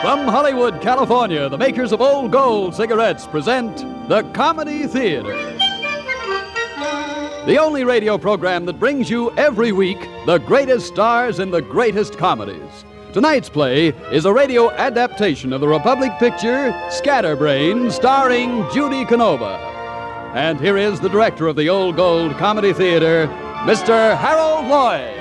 From Hollywood, California, the makers of Old Gold cigarettes present the Comedy Theater. The only radio program that brings you every week the greatest stars in the greatest comedies. Tonight's play is a radio adaptation of the Republic picture Scatterbrain, starring Judy Canova. And here is the director of the Old Gold Comedy Theater, Mr. Harold Lloyd.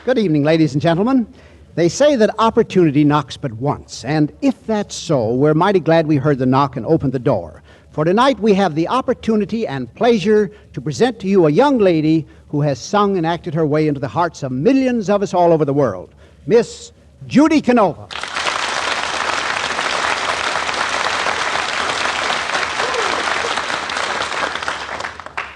Good evening, ladies and gentlemen. They say that opportunity knocks but once, and if that's so, we're mighty glad we heard the knock and opened the door. For tonight, we have the opportunity and pleasure to present to you a young lady who has sung and acted her way into the hearts of millions of us all over the world, Miss Judy Canova.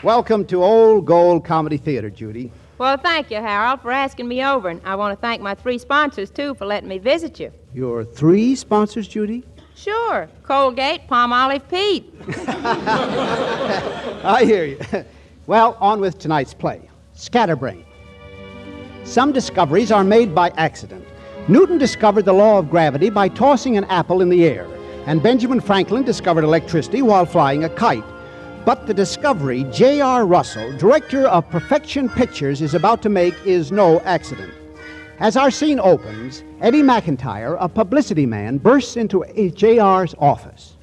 Welcome to Old Gold Comedy Theater, Judy. Well, thank you, Harold, for asking me over. And I want to thank my 3 sponsors, too, for letting me visit you. Your 3 sponsors, Judy? Sure. Colgate, Palmolive, Pete. I hear you. Well, on with tonight's play, Scatterbrain. Some discoveries are made by accident. Newton discovered the law of gravity by tossing an apple in the air, and Benjamin Franklin discovered electricity while flying a kite. But the discovery J.R. Russell, director of Perfection Pictures, is about to make is no accident. As our scene opens, Eddie McIntyre, a publicity man, bursts into J.R.'s office.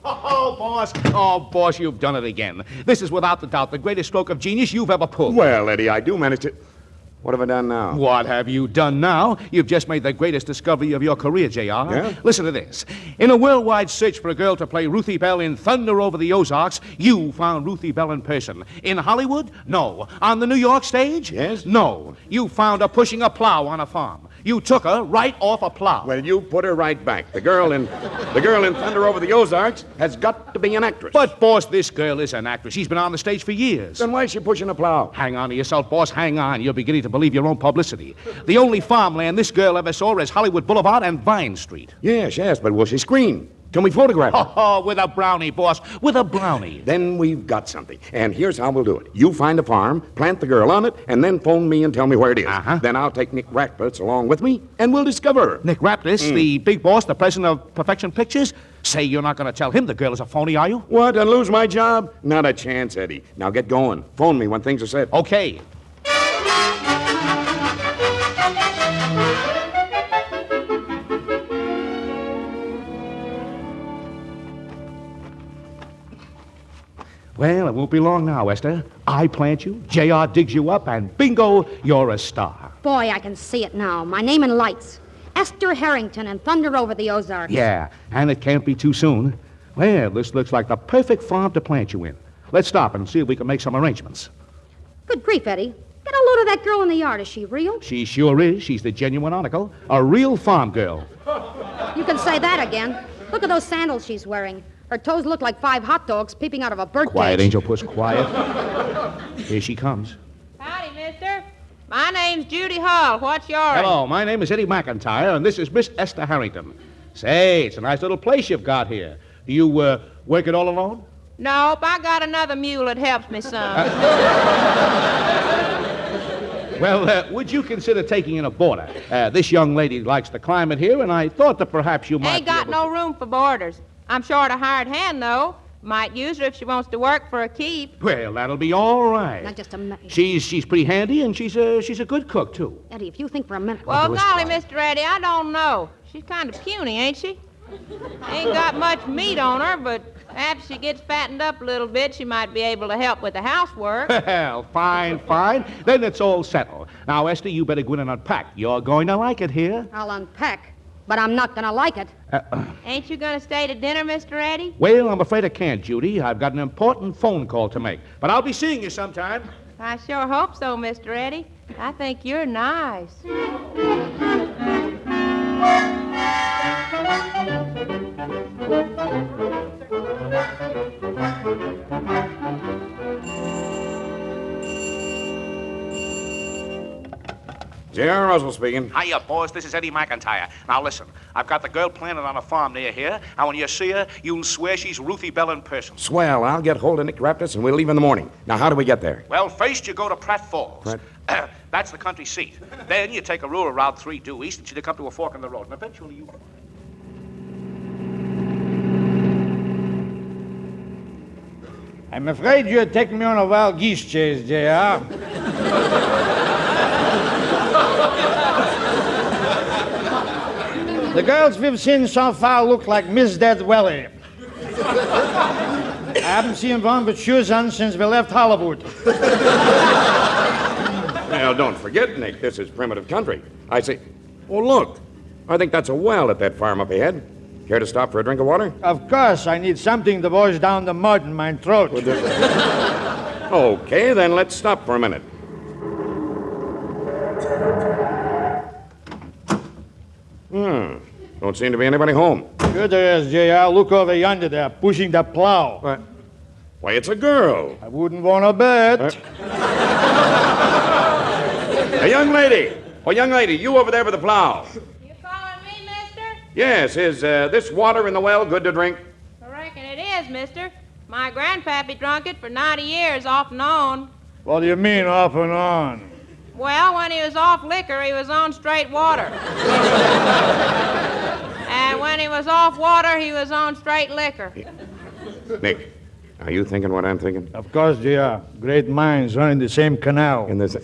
Oh, boss, you've done it again. This is without a doubt the greatest stroke of genius you've ever pulled. Well, Eddie, I do manage to... What have I done now? What have you done now? You've just made the greatest discovery of your career, J.R. Yeah? Listen to this. In a worldwide search for a girl to play Ruthie Bell in Thunder Over the Ozarks, you found Ruthie Bell in person. In Hollywood? No. On the New York stage? Yes. No. You found her pushing a plow on a farm. You took her right off a plow. Well, you put her right back. The girl in Thunder Over the Ozarks has got to be an actress. But, boss, this girl is an actress. She's been on the stage for years. Then why is she pushing a plow? Hang on to yourself, boss. Hang on. You're beginning to believe your own publicity. The only farmland this girl ever saw is Hollywood Boulevard and Vine Street. Yes, but will she screen? Can we photograph her? Oh, with a brownie, boss. With a brownie. Then we've got something. And here's how we'll do it. You find a farm, plant the girl on it, and then phone me and tell me where it is. Uh-huh. Then I'll take Nick Ratcliffe along with me, and we'll discover her. Nick Raptis, the big boss, the president of Perfection Pictures? Say you're not going to tell him the girl is a phony, are you? What, and lose my job? Not a chance, Eddie. Now get going. Phone me when things are set. Okay. Well, it won't be long now, Esther. I plant you, J.R. digs you up, and bingo, you're a star. Boy, I can see it now. My name in lights. Esther Harrington and Thunder Over the Ozarks. Yeah, and it can't be too soon. Well, this looks like the perfect farm to plant you in. Let's stop and see if we can make some arrangements. Good grief, Eddie. Get a load of that girl in the yard. Is she real? She sure is. She's the genuine article. A real farm girl. You can say that again. Look at those sandals she's wearing. Her toes look like 5 hot dogs peeping out of a birdcage. Quiet, Angel Puss, quiet. Here she comes. Howdy, mister. My name's Judy Hall. What's yours? Hello, my name is Eddie McIntyre, and this is Miss Esther Harrington. Say, it's a nice little place you've got here. Do you work it all alone? Nope, I got another mule that helps me some. Well, would you consider taking in a boarder? This young lady likes the climate here, and I thought that perhaps you might Ain't got no room for boarders. I'm short a hired hand, though. Might use her if she wants to work for a keep. Well, that'll be all right. Now, just a minute. She's pretty handy, and she's a good cook, too. Eddie, if you think for a minute... Well, do is golly, quiet. Mr. Eddie, I don't know. She's kind of puny, ain't she? Ain't got much meat on her, but after she gets fattened up a little bit, she might be able to help with the housework. Well, fine. Then it's all settled. Now, Esther, you better go in and unpack. You're going to like it here. I'll unpack, but I'm not going to like it. Ain't you going to stay to dinner, Mr. Eddie? Well, I'm afraid I can't, Judy. I've got an important phone call to make. But I'll be seeing you sometime. I sure hope so, Mr. Eddie. I think you're nice. J.R. Russell speaking. Hiya, boss. This is Eddie McIntyre. Now, listen. I've got the girl planted on a farm near here, and when you see her, you'll swear she's Ruthie Bell in person. Swell. I'll get hold of Nick Raptus, and we'll leave in the morning. Now, how do we get there? Well, first you go to Pratt Falls. Pratt? That's the country seat. Then you take a rural route 3 due east until you come to a fork in the road, and eventually you... I'm afraid you're taking me on a wild geese chase, J.R. The girls we've seen so far look like Miss Dead Welly. I haven't seen one with shoes on since we left Hollywood. Well, don't forget, Nick, this is primitive country. I say, oh, look. I think that's a well at that farm up ahead. Care to stop for a drink of water? Of course, I need something to wash down the mud in my throat. Okay, then let's stop for a minute. Don't seem to be anybody home. Sure there is, J.R. Look over yonder there, pushing the plow. What? Why, it's a girl. I wouldn't want to bet. A young lady. Oh, young lady, you over there with the plow. You calling me, mister? Yes, is this water in the well good to drink? I reckon it is, mister. My grandpappy drunk it for 90 years off and on. What do you mean, off and on? Well, when he was off liquor, he was on straight water. And when he was off water, he was on straight liquor. Nick, are you thinking what I'm thinking? Of course, J.R. Great minds run in the same canal. In this...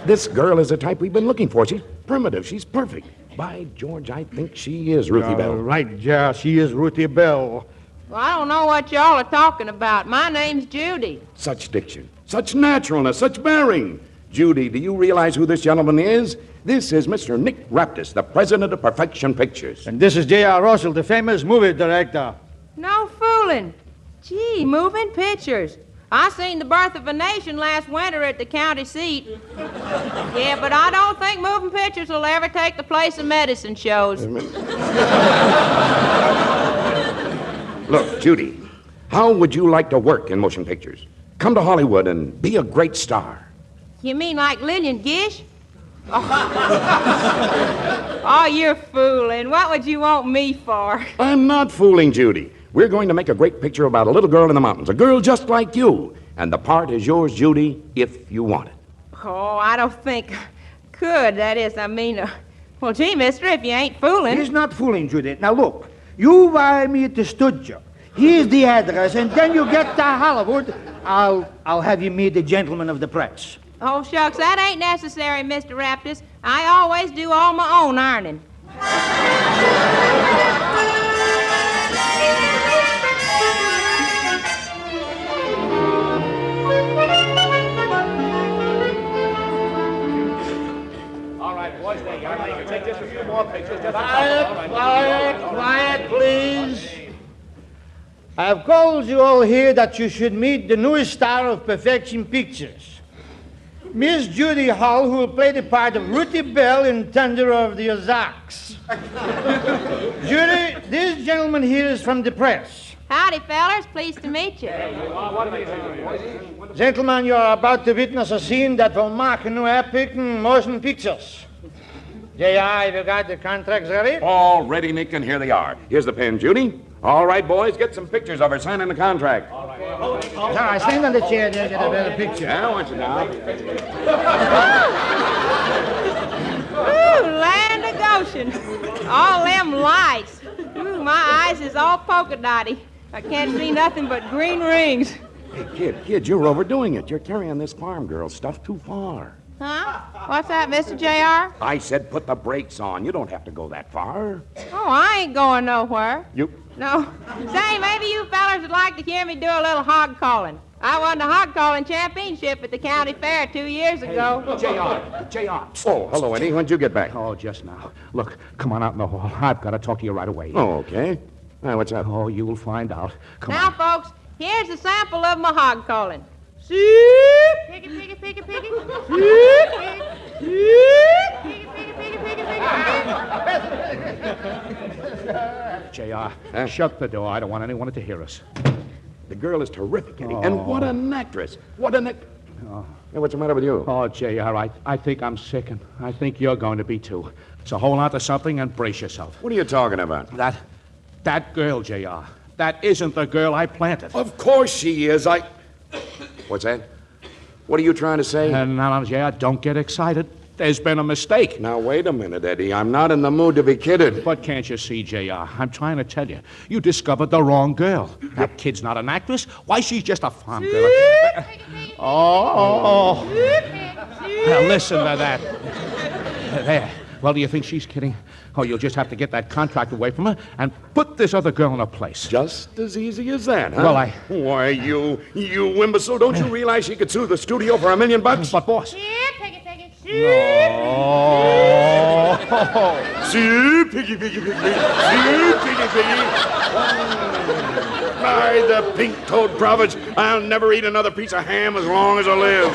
This girl is the type we've been looking for. She's primitive. She's perfect. By George, I think she is Ruthie Bell. Right, J.R. She is Ruthie Bell. Well, I don't know what y'all are talking about. My name's Judy. Such diction, such naturalness, such bearing. Judy, do you realize who this gentleman is? This is Mr. Nick Raptus, the president of Perfection Pictures. And this is J.R. Russell, the famous movie director. No fooling. Gee, moving pictures. I seen The Birth of a Nation last winter at the county seat. Yeah, but I don't think moving pictures will ever take the place of medicine shows. Look, Judy, how would you like to work in motion pictures? Come to Hollywood and be a great star. You mean like Lillian Gish? Oh, you're fooling. What would you want me for? I'm not fooling, Judy. We're going to make a great picture about a little girl in the mountains, a girl just like you. And the part is yours, Judy, if you want it. Oh, I don't think I could. That is, well, gee, mister, if you ain't fooling. He's not fooling, Judy. Now, look, you wire me to studio. Here's the address, and then you get to Hollywood. I'll have you meet the gentleman of the press. Oh, shucks, that ain't necessary, Mr. Raptus. I always do all my own ironing. All right, boys, there you are. Now you can take just a few more pictures. Quiet, please. I've called you all here that you should meet the newest star of Perfection Pictures. Miss Judy Hall, who will play the part of Ruthie Bell in Thunder of the Ozarks. Judy, this gentleman here is from the press. Howdy, fellers. Pleased to meet you. Gentlemen, you are about to witness a scene that will mark a new epic in motion pictures. J.R., have you got the contracts ready? All ready, Nick, and here they are. Here's the pen, Judy. All right, boys, get some pictures of her signing the contract. All right, stand on the chair there, get a better picture. Yeah, I want you now. Ooh, land of Goshen. All them lights. Ooh, my eyes is all polka dotty. I can't see nothing but green rings. Hey, kid, you're overdoing it. You're carrying this farm girl stuff too far. Huh? What's that, Mr. J.R.? I said put the brakes on. You don't have to go that far. Oh, I ain't going nowhere. You... No. Say, maybe you fellers would like to hear me do a little hog calling. I won the hog calling championship at the county fair 2 years ago. J.R. Oh, hello, Eddie. When'd you get back? Oh, just now. Look, come on out in the hall. I've got to talk to you right away. Oh, okay. What's up? Oh, you'll find out. Come Now, on. folks, here's a sample of my hog calling. Seep, piggy, piggy, piggy, piggy. Seep, piggy, piggy, piggy, piggy, piggy. J.R., shut the door. I don't want anyone to hear us. The girl is terrific, Eddie. And what an actress. What an... Hey, what's the matter with you? Oh, J.R., I think I'm sick, and I think you're going to be, too. So hold on to something and brace yourself. What are you talking about? That girl, J.R., that isn't the girl I planted. Of course she is. What's that? What are you trying to say? Now, J.R., don't get excited. There's been a mistake. Now, wait a minute, Eddie. I'm not in the mood to be kidded. But can't you see, J.R.? I'm trying to tell you. You discovered the wrong girl. That kid's not an actress. Why, she's just a farm girl. Oh. Now, listen to that. There. Well, do you think she's kidding? Oh, you'll just have to get that contract away from her and put this other girl in her place. Just as easy as that, huh? Well, Why, you imbecile, don't you realize she could sue the studio for $1 million? But, boss... See, piggy, piggy, piggy. See, piggy, piggy. By the pink-toed prophets, I'll never eat another piece of ham as long as I live.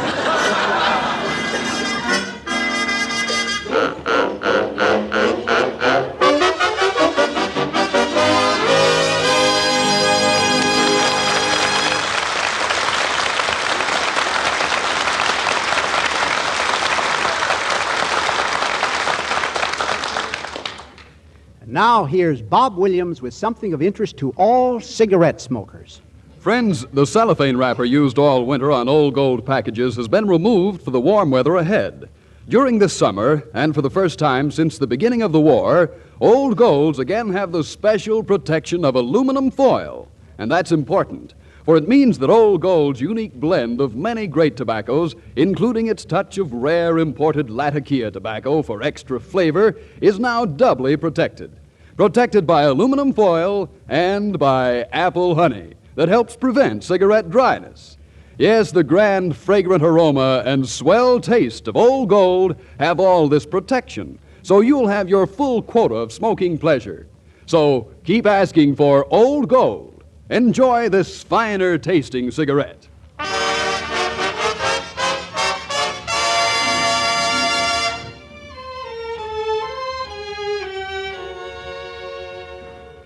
Now here's Bob Williams with something of interest to all cigarette smokers. Friends, the cellophane wrapper used all winter on Old Gold packages has been removed for the warm weather ahead. During this summer, and for the first time since the beginning of the war, Old Golds again have the special protection of aluminum foil. And that's important, for it means that Old Gold's unique blend of many great tobaccos, including its touch of rare imported Latakia tobacco for extra flavor, is now doubly protected. Protected by aluminum foil and by apple honey that helps prevent cigarette dryness. Yes, the grand, fragrant aroma and swell taste of Old Gold have all this protection, so you'll have your full quota of smoking pleasure. So keep asking for Old Gold. Enjoy this finer tasting cigarette.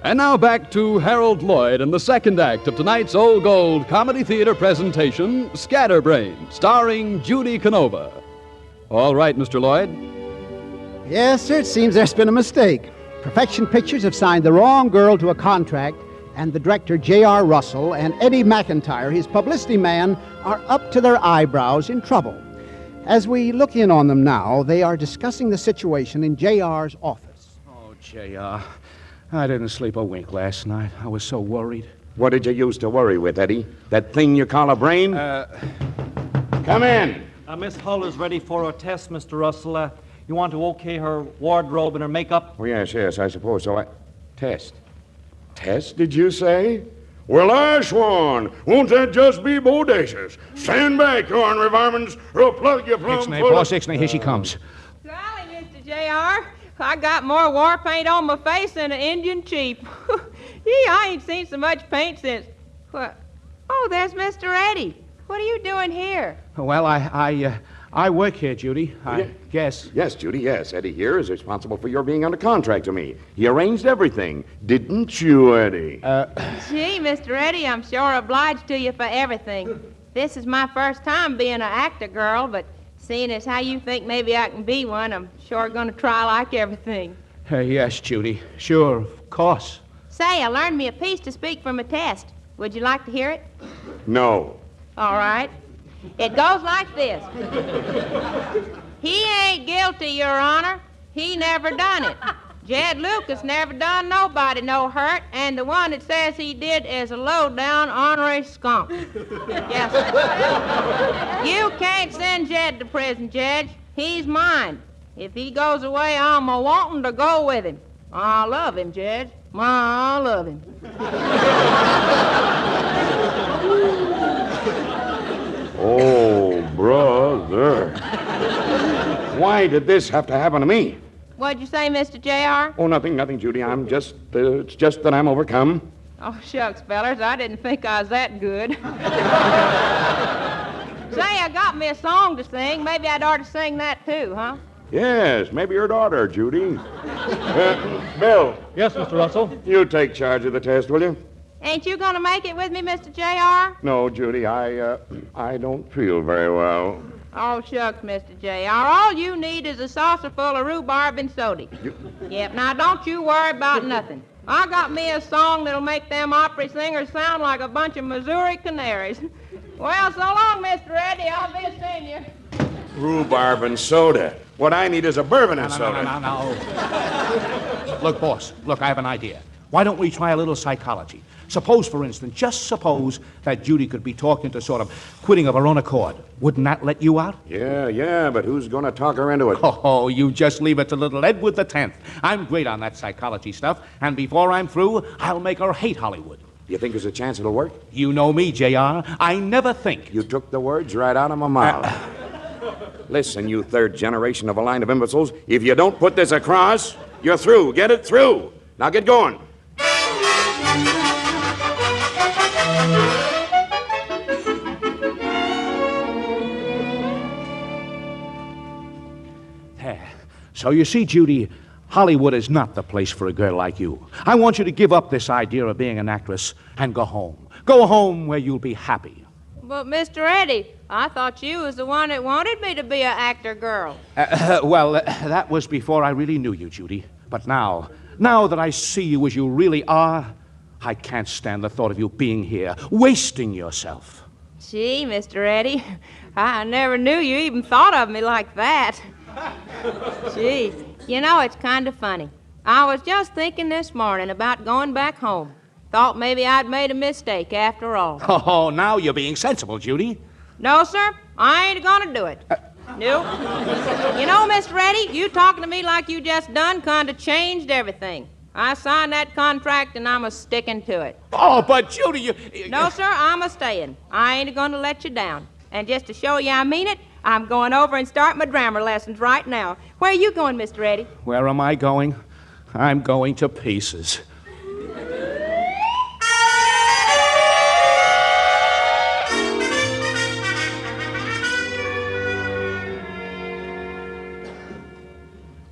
And now back to Harold Lloyd and the second act of tonight's Old Gold Comedy Theater presentation, Scatterbrain, starring Judy Canova. All right, Mr. Lloyd. Yes, sir, it seems there's been a mistake. Perfection Pictures have signed the wrong girl to a contract, and the director, J.R. Russell, and Eddie McIntyre, his publicity man, are up to their eyebrows in trouble. As we look in on them now, they are discussing the situation in J.R.'s office. Oh, J.R., I didn't sleep a wink last night. I was so worried. What did you use to worry with, Eddie? That thing you call a brain? Come in. Miss Hull is ready for her test, Mr. Russell. You want to okay her wardrobe and her makeup? Oh, yes, I suppose so. Test. Test, did you say? Well, I swan. Won't that just be bodacious? Stand back, you ornery varmints, or I'll plug you plumb Ixnay, full boss, Ixnay, here she comes. Golly, Mr. J.R., I got more war paint on my face than an Indian chief. Gee, I ain't seen so much paint since... What? Oh, there's Mr. Eddie. What are you doing here? Well, I work here, Judy. I guess. Yes, Judy, yes. Eddie here is responsible for your being under contract to me. He arranged everything. Didn't you, Eddie? Gee, Mr. Eddie, I'm sure obliged to you for everything. This is my first time being an actor girl, but seeing as how you think maybe I can be one, I'm sure going to try like everything. Yes, Judy. Sure, of course. Say, I learned me a piece to speak for my test. Would you like to hear it? No. All right. It goes like this. He ain't guilty, Your Honor. He never done it. Jed Lucas never done nobody no hurt, and the one that says he did is a low-down ornery skunk. Yes, sir. You can't send Jed to prison, Judge. He's mine. If he goes away, I'm a-wanting to go with him. I love him, Judge. I love him. Oh, brother. Why did this have to happen to me? What'd you say, Mr. J.R.? Oh, nothing, Judy. It's just that I'm overcome. Oh, shucks, fellers. I didn't think I was that good. Say, I got me a song to sing. Maybe I'd ought to sing that too, huh? Yes, maybe your daughter, Judy. Bill. Yes, Mr. Russell. You take charge of the test, will you? Ain't you gonna make it with me, Mr. J.R.? No, Judy, I don't feel very well. Oh, shucks, Mr. J.R. All you need is a saucer full of rhubarb and soda. Yep, now don't you worry about nothing. I got me a song that'll make them opera singers sound like a bunch of Missouri canaries. Well, so long, Mr. Eddie. I'll be seeing you. Rhubarb and soda. What I need is a bourbon and soda. No. Look, boss, I have an idea. Why don't we try a little psychology? Suppose, for instance, just suppose that Judy could be talked into sort of quitting of her own accord. Wouldn't that let you out? Yeah, but who's going to talk her into it? Oh, you just leave it to little Edward the 10th. I'm great on that psychology stuff, and before I'm through, I'll make her hate Hollywood. You think there's a chance it'll work? You know me, J.R. I never think. You took the words right out of my mouth. Listen, you third generation of a line of imbeciles, if you don't put this across, you're through. Get it through. Now get going. So you see, Judy, Hollywood is not the place for a girl like you. I want you to give up this idea of being an actress and go home. Go home where you'll be happy. But, Mr. Eddie, I thought you was the one that wanted me to be an actor girl. That was before I really knew you, Judy. But now that I see you as you really are, I can't stand the thought of you being here, wasting yourself. Gee, Mr. Eddie, I never knew you even thought of me like that. Gee, you know, it's kind of funny. I was just thinking this morning about going back home. Thought maybe I'd made a mistake after all. Oh, now you're being sensible, Judy. No, sir, I ain't gonna do it. No. You know, Mr. Eddie, you talking to me like you just done kind of changed everything. I signed that contract and I'm a-sticking to it. Oh, but Judy, you... No, sir, I'm a-staying. I ain't gonna let you down. And just to show you I mean it, I'm going over and start my grammar lessons right now. Where are you going, Mr. Eddie? Where am I going? I'm going to pieces.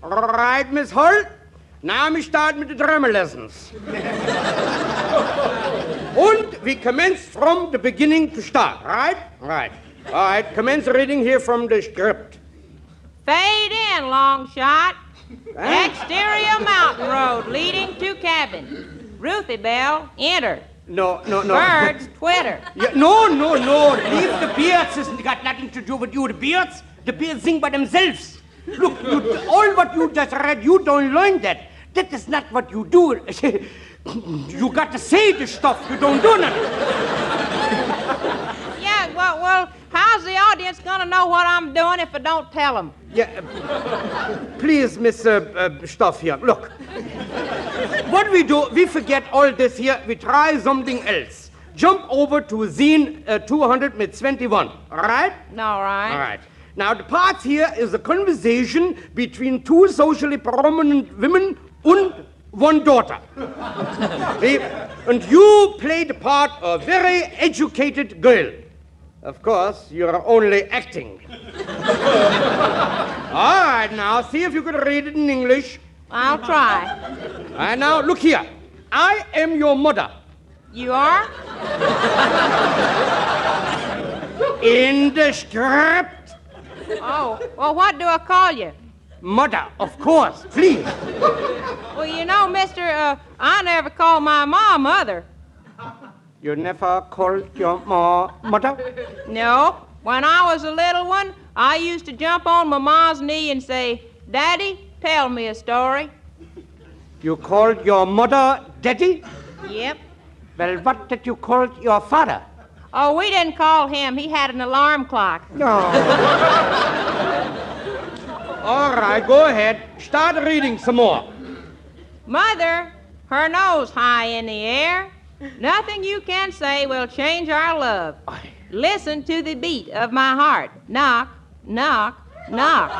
All right, Miss Holt. Now we start with the grammar lessons. And we commence from the beginning to start, right? Right. All right, commence reading here from the script. Fade in, long shot. Exterior mountain road leading to cabin. Ruthie Bell, enter. No. Birds, twitter. Yeah, no. Leave the beards. It's got nothing to do with you. The beards sing by themselves. Look, all what you just read, you don't learn that. That is not what you do. You got to say the stuff. You don't do nothing. Yeah, well, how's the audience gonna know what I'm doing if I don't tell them? Yeah, please, Miss Stuff here. Look, what we do, we forget all this here. We try something else. Jump over to scene 221. All right? All right. All right. Now, the part here is a conversation between two socially prominent women and one daughter. And you play the part of a very educated girl. Of course, you're only acting. All right, now, see if you can read it in English. I'll try. All right, now, look here. I am your mother. You are? In the script. Oh, well, what do I call you? Mother, of course, please. Well, you know, mister, I never called my mom mother. You never called your mother? No. When I was a little one, I used to jump on my mom's knee and say, Daddy, tell me a story. You called your mother Daddy? Yep. Well, what did you call your father? Oh, we didn't call him. He had an alarm clock. No. All right, go ahead. Start reading some more. Mother, her nose high in the air. Nothing you can say will change our love. Listen to the beat of my heart. Knock, knock, knock.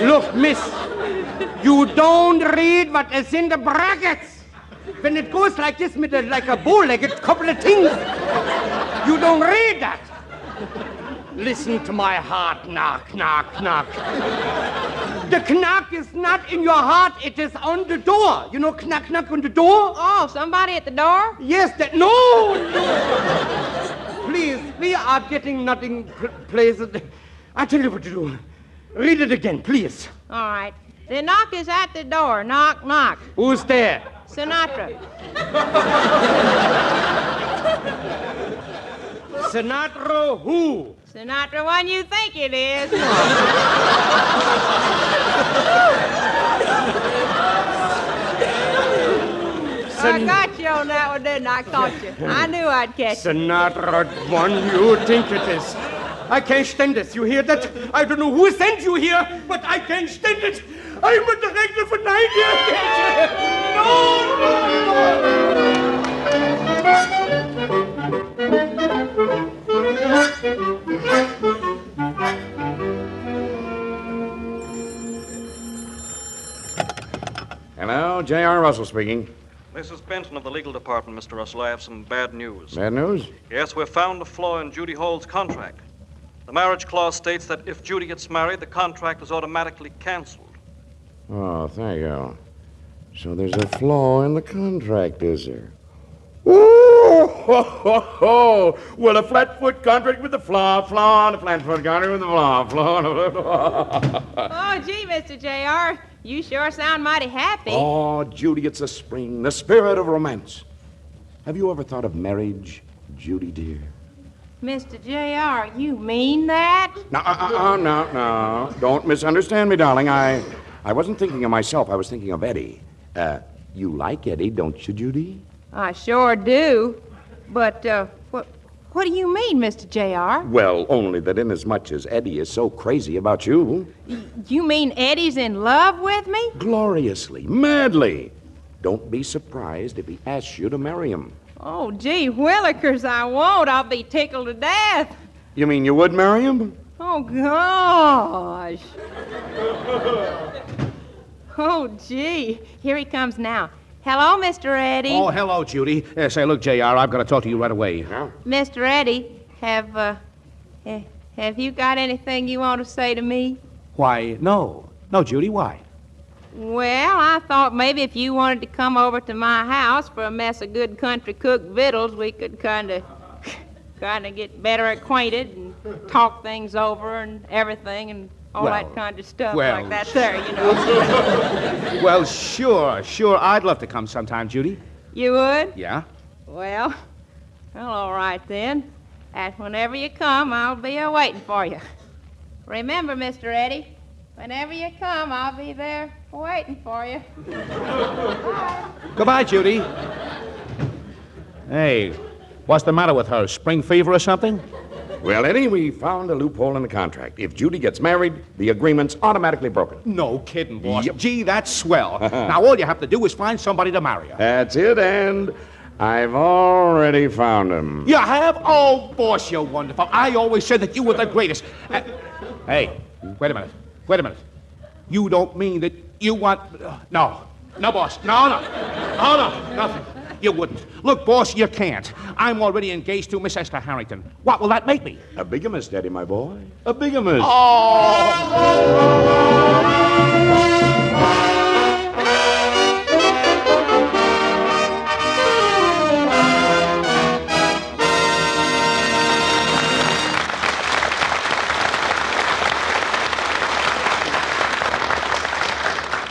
Look, miss, you don't read what is in the brackets. When it goes like this, like a bow-legged couple of things, you don't read that. Listen to my heart, knock, knock, knock. The knock is not in your heart, it is on the door. You know, knock, knock on the door? Oh, somebody at the door? Yes, no. Please, we are getting nothing place. I tell you what to do. Read it again, please. All right. The knock is at the door. Knock, knock. Who's there? Sinatra. Sinatra who? Sinatra one you think it is. I got you on that one, didn't I? Caught you. I knew I'd catch you. Sinatra one you think it is. I can't stand this. You hear that? I don't know who sent you here, but I can't stand it. I'm a director for 9 years. Hello, J.R. Russell speaking. This is Benton of the legal department, Mr. Russell. I have some bad news. Bad news? Yes, we've found a flaw in Judy Hall's contract. The marriage clause states that if Judy gets married, the contract is automatically canceled. Oh, thank you. So there's a flaw in the contract, is there? Ooh, ho, ho, ho. Well, a flat-foot contract with a flaw, and a flat-foot contract with a flaw. Oh, gee, Mr. J.R., you sure sound mighty happy. Oh, Judy, it's the spring, the spirit of romance. Have you ever thought of marriage, Judy, dear? Mr. J.R., you mean that? No. Don't misunderstand me, darling. I wasn't thinking of myself. I was thinking of Eddie. You like Eddie, don't you, Judy? I sure do. But, what do you mean, Mr. J.R.? Well, only that inasmuch as Eddie is so crazy about you... You mean Eddie's in love with me? Gloriously, madly. Don't be surprised if he asks you to marry him. Oh, gee willikers, I won't. I'll be tickled to death. You mean you would marry him? Oh, gosh. Oh, gee. Here he comes now. Hello, Mr. Eddie. Oh, hello, Judy. Say, look, J.R., I've got to talk to you right away. Huh? Mr. Eddie, have you got anything you want to say to me? Why, no. No, Judy, why? Well, I thought maybe if you wanted to come over to my house for a mess of good country cooked victuals, we could kind of get better acquainted and talk things over and everything and all that kind of stuff like that there, you know. Well, sure. I'd love to come sometime, Judy. You would? Yeah? Well, all right then. And whenever you come, I'll be waiting for you. Remember, Mr. Eddie, whenever you come, I'll be there waiting for you. Bye. Goodbye, Judy. Hey, what's the matter with her? Spring fever or something? Well, Eddie, we found a loophole in the contract. If Judy gets married, the agreement's automatically broken. No kidding, boss. Yep. Gee, that's swell. Now, all you have to do is find somebody to marry her. That's it, and I've already found him. You have? Oh, boss, you're wonderful. I always said that you were the greatest. Hey, wait a minute. You don't mean that you want... No, boss. No, nothing. You wouldn't. Look, boss, you can't. I'm already engaged to Miss Esther Harrington. What will that make me? A bigamist, Eddie, my boy. A bigamist.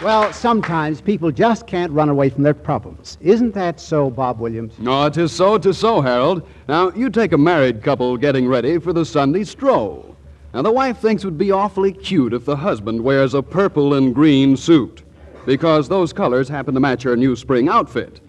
Well, sometimes people just can't run away from their problems. Isn't that so, Bob Williams? No, 'tis so, Harold. Now, you take a married couple getting ready for the Sunday stroll. Now, the wife thinks it would be awfully cute if the husband wears a purple and green suit, because those colors happen to match her new spring outfit.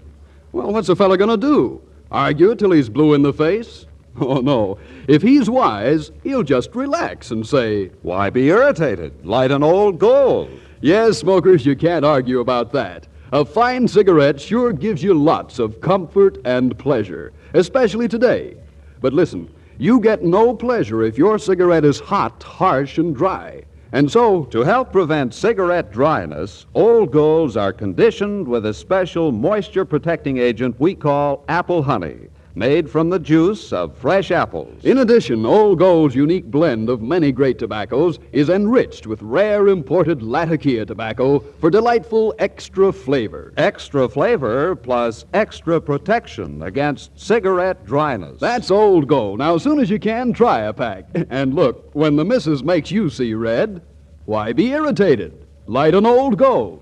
Well, what's a fella gonna do? Argue till he's blue in the face? Oh, no. If he's wise, he'll just relax and say, "Why be irritated? Light an old gold." Yes, smokers, you can't argue about that. A fine cigarette sure gives you lots of comfort and pleasure, especially today. But listen, you get no pleasure if your cigarette is hot, harsh, and dry. And so, To help prevent cigarette dryness, Old Golds are conditioned with a special moisture-protecting agent we call apple honey. made from the juice of fresh apples. In addition, Old Gold's unique blend of many great tobaccos is enriched with rare imported Latakia tobacco for delightful extra flavor. Extra flavor plus extra protection against cigarette dryness. That's Old Gold. Now, as soon as you can, try a pack. And look, when the missus makes you see red, why be irritated? Light an Old Gold.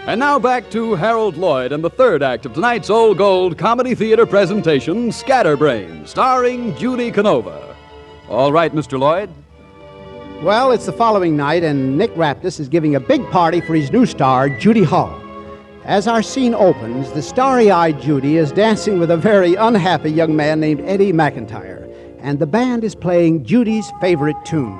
And now back to Harold Lloyd and the third act of tonight's Old Gold Comedy Theater presentation, Scatterbrain, starring Judy Canova. All right, Mr. Lloyd? Well, it's the following night, and Nick Raptus is giving a big party for his new star, Judy Hull. As our scene opens, the starry-eyed Judy is dancing with a very unhappy young man named Eddie McIntyre, and the band is playing Judy's favorite tune.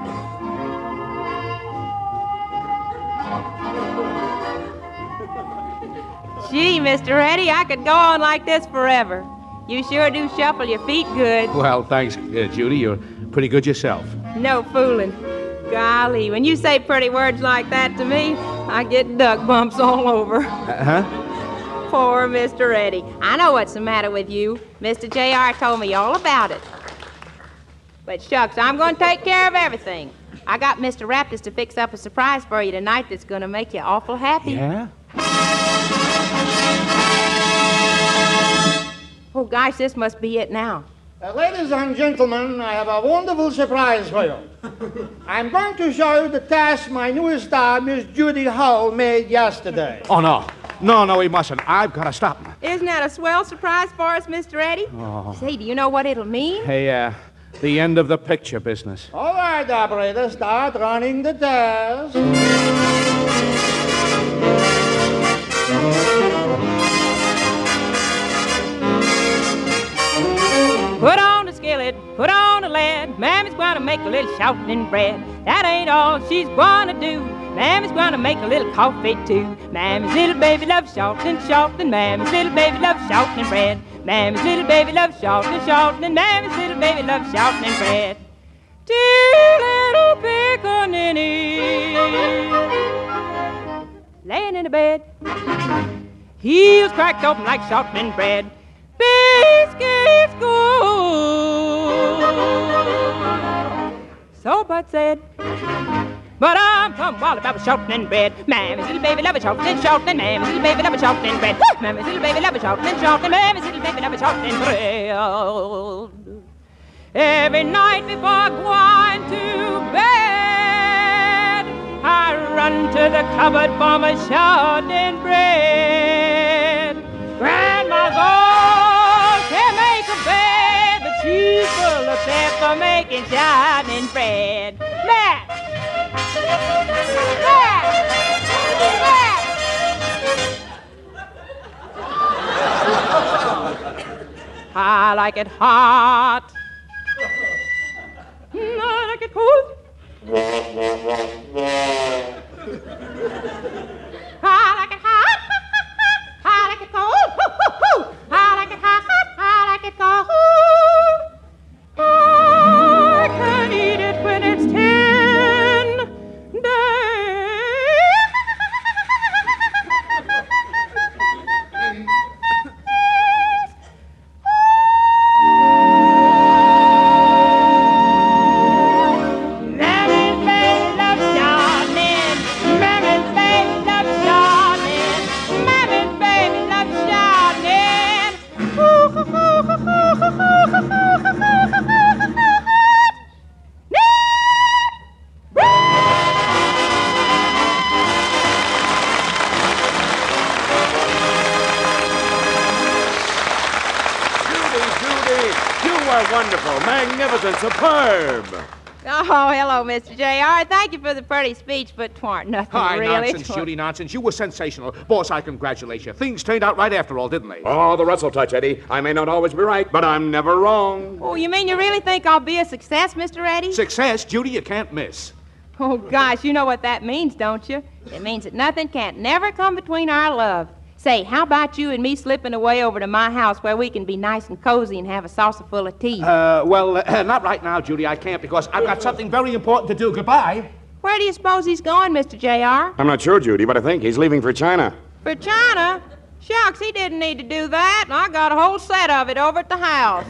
Gee, Mr. Eddie, I could go on like this forever. You sure do shuffle your feet good. Well, thanks, Judy. You're pretty good yourself. No fooling. Golly, when you say pretty words like that to me, I get duck bumps all over. Poor Mr. Eddie. I know what's the matter with you. Mr. J.R. told me all about it. But shucks, I'm going to take care of everything. I got Mr. Raptus to fix up a surprise for you tonight that's going to make you awful happy. Yeah? Oh, gosh, this must be it now. Ladies and gentlemen, I have a wonderful surprise for you. I'm going to show you the task my newest star, Miss Judy Hull, made yesterday. Oh, no. No, he mustn't. I've got to stop him. Isn't that a swell surprise for us, Mr. Eddie? Oh. Say, do you know what it'll mean? Hey, the end of the picture business. All right, operator, start running the test. Put on the skillet, put on the lead. Mammy's gonna make a little shouting bread. That ain't all she's gonna do. Mammy's gonna make a little coffee too. Mammy's little baby loves shouting. Mammy's little baby loves shouting bread. Mammy's little baby loves shouting. Mammy's little baby loves shouting bread. Two little pickaninnies laying in the bed. Heels cracked open like shouting bread. Biscuits good. So Bud said, but I'm from Wallaby shouting bread. Mammy's little baby love a shouting. Mammy's little baby love a shouting bread. Mammy's little baby love a shouting. Mammy's little baby love a shouting bread. Every night before going to bed, I run to the cupboard for my shouting bread. Grandma's old can make a bed, but she's full of pepper making shouting bread. Matt! I like it hot. I like it cold. I like it hot. I like it cold. I like it hot. I like it cold. I can eat it when it's 10 days. Wonderful, magnificent, superb. Oh, hello, Mr. J.R. Thank you for the pretty speech, but 'twarn't nothing Hi, really. nonsense, Judy, nonsense. You were sensational. Boss, I congratulate you. Things turned out right after all, didn't they? Oh, the Russell touch, Eddie. I may not always be right, but I'm never wrong. Oh, you mean you really think I'll be a success, Mr. Eddie? Success, Judy, you can't miss. Oh, gosh, you know what that means, don't you? It means that nothing can't never come between our love. Say, how about you and me slipping away over to my house where we can be nice and cozy and have a saucer full of tea? Well, not right now, Judy. I can't because I've got something very important to do. Goodbye. Where do you suppose he's going, Mr. J.R.? I'm not sure, Judy, but I think he's leaving for China. For China? Shucks, he didn't need to do that. I got a whole set of it over at the house.